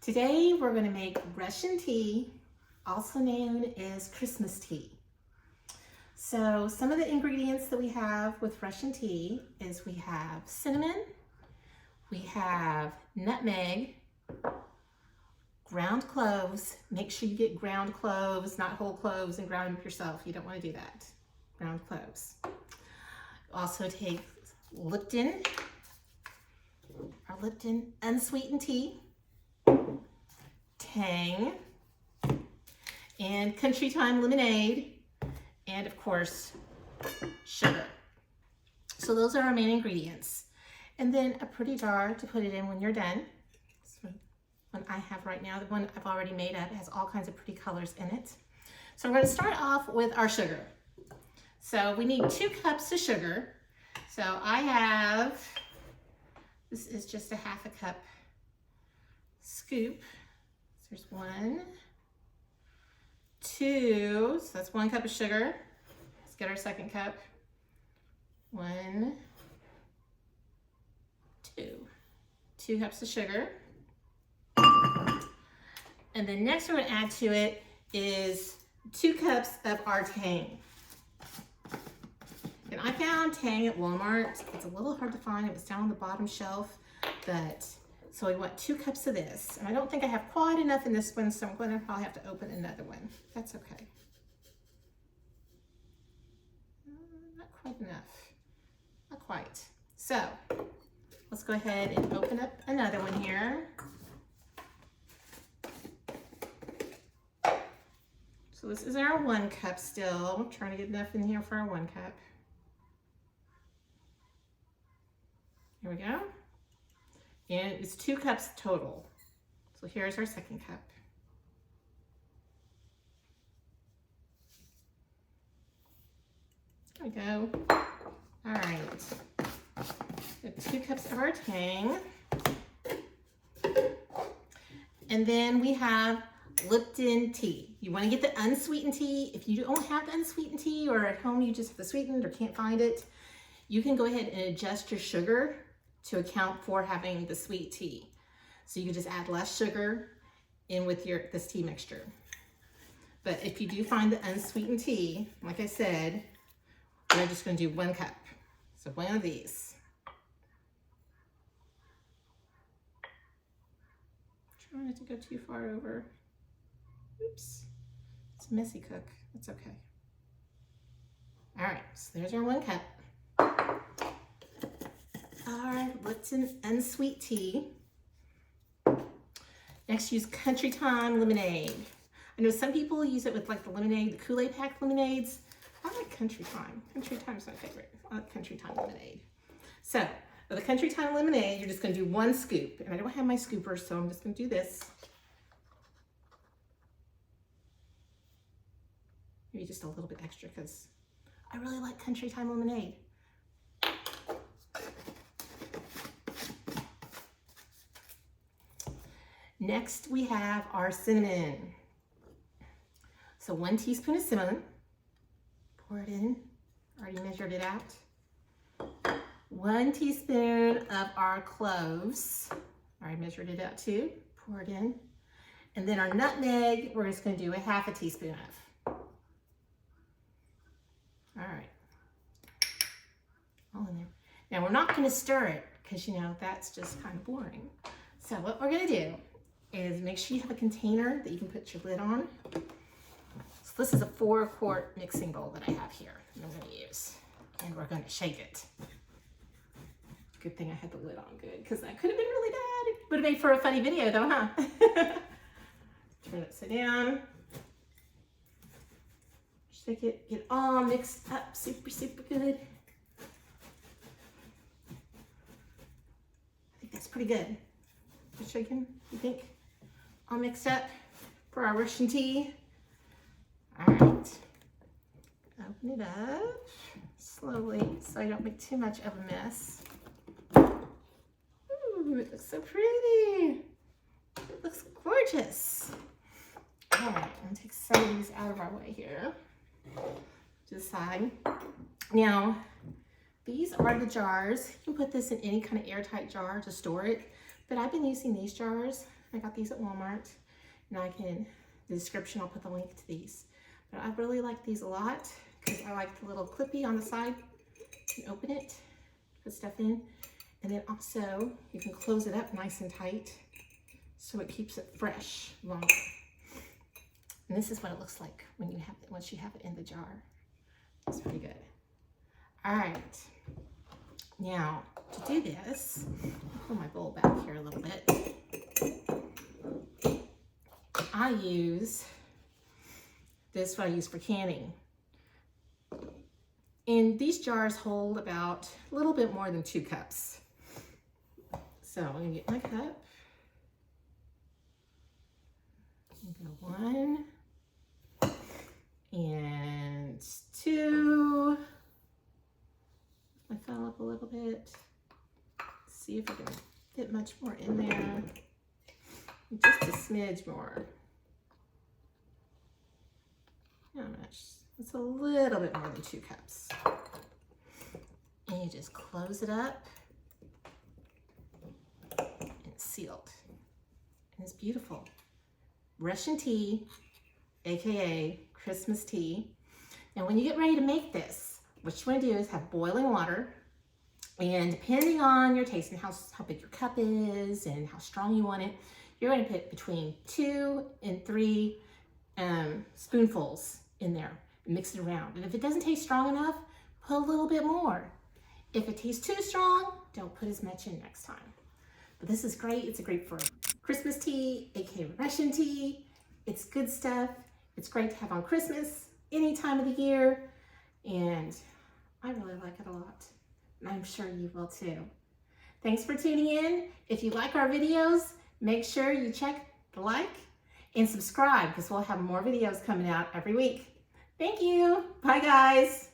Today we're going to make Russian tea, also known as Christmas tea. So some of the ingredients that we have with Russian tea is we have cinnamon, we have nutmeg, ground cloves. Make sure you get ground cloves, not whole cloves, and ground them yourself. You don't want to do that. Ground cloves. Also take Lipton, our Lipton unsweetened tea, Tang, and Country Time lemonade, and of course, sugar. So those are our main ingredients. And then a pretty jar to put it in when you're done. So one I have right now, the one I've already made up, has all kinds of pretty colors in it. So we're going to start off with our sugar. So we need 2 cups of sugar. So I have, this is just a ½ cup scoop. So there's 1, 2, so that's 1 cup of sugar. Let's get our 2nd cup. 1, 2. 2 cups of sugar. And then next we're going to add to it is 2 cups of our Tang. And I found Tang at Walmart. It's a little hard to find. It was down on the bottom shelf, but so we want 2 cups of this. And I don't think I have quite enough in this one, so I'm going to probably have to open another one. That's okay. Not quite enough. Not quite. So let's go ahead and open up another one here. So this is our 1 cup still. I'm trying to get enough in here for our 1 cup. Here we go. And it's 2 cups total. So here's our 2nd cup. There we go. All right. Got 2 cups of our Tang. And then we have Lipton tea. You want to get the unsweetened tea. If you don't have the unsweetened tea, or at home you just have the sweetened or can't find it, you can go ahead and adjust your sugar to account for having the sweet tea. So you can just add less sugar in with this tea mixture. But if you do find the unsweetened tea, like I said, we're just going to do 1 cup. So 1 of these. Trying not to go too far over. Oops, it's a messy cook. That's okay. All right, so there's our 1 cup. Our Lipton unsweet tea. Next, use Country Time lemonade. I know some people use it with like the lemonade, the Kool-Aid pack lemonades. I like Country Time. Country Time's my favorite. I like Country Time lemonade. So, for the Country Time lemonade, you're just going to do 1 scoop. And I don't have my scooper, so I'm just going to do this. Maybe just a little bit extra because I really like Country Time lemonade. Next, we have our cinnamon. So 1 teaspoon of cinnamon. Pour it in. Already measured it out. 1 teaspoon of our cloves. Already measured it out too. Pour it in. And then our nutmeg, we're just going to do a ½ teaspoon of. All right. All in there. Now, we're not going to stir it because, you know, that's just kind of boring. So what we're going to do is make sure you have a container that you can put your lid on. So this is a 4-quart mixing bowl that I have here that I'm going to use. And we're going to shake it. Good thing I had the lid on good, because that could have been really bad. It would have made for a funny video though, huh? Turn it upside down. Shake it, get it all mixed up super, super good. I think that's pretty good. Just shaking, you think? All mixed up for our Russian tea. All right. Open it up slowly so I don't make too much of a mess. Ooh, it looks so pretty. It looks gorgeous. All right, I'm gonna take some of these out of our way here to the side. Now, these are the jars. You can put this in any kind of airtight jar to store it, but I've been using these jars I got these at Walmart, and the description, I'll put the link to these. But I really like these a lot because I like the little clippy on the side. You can open it, put stuff in, and then also you can close it up nice and tight so it keeps it fresh longer. And this is what it looks like when you have it, once you have it in the jar. It's pretty good. All right, now to do this, I'll pull my bowl back here a little bit. I use this, what I use for canning. And these jars hold about a little bit more than 2 cups. So I'm gonna get my cup. Go 1 and 2. I fell up a little bit. See if I can fit much more in there. Just a smidge more. Not much. It's a little bit more than 2 cups. And you just close it up. And it's sealed. And it's beautiful. Russian tea, aka Christmas tea. And when you get ready to make this, what you want to do is have boiling water. And depending on your taste and how big your cup is and how strong you want it, you're going to put between 2 and 3 spoonfuls in there and mix it around. And if it doesn't taste strong enough, put a little bit more. If it tastes too strong, don't put as much in next time. But this is great. It's great for Christmas tea, aka Russian tea. It's good stuff. It's great to have on Christmas, any time of the year. And I really like it a lot. And I'm sure you will too. Thanks for tuning in. If you like our videos, make sure you check the like and subscribe because we'll have more videos coming out every week. Thank you. Bye guys.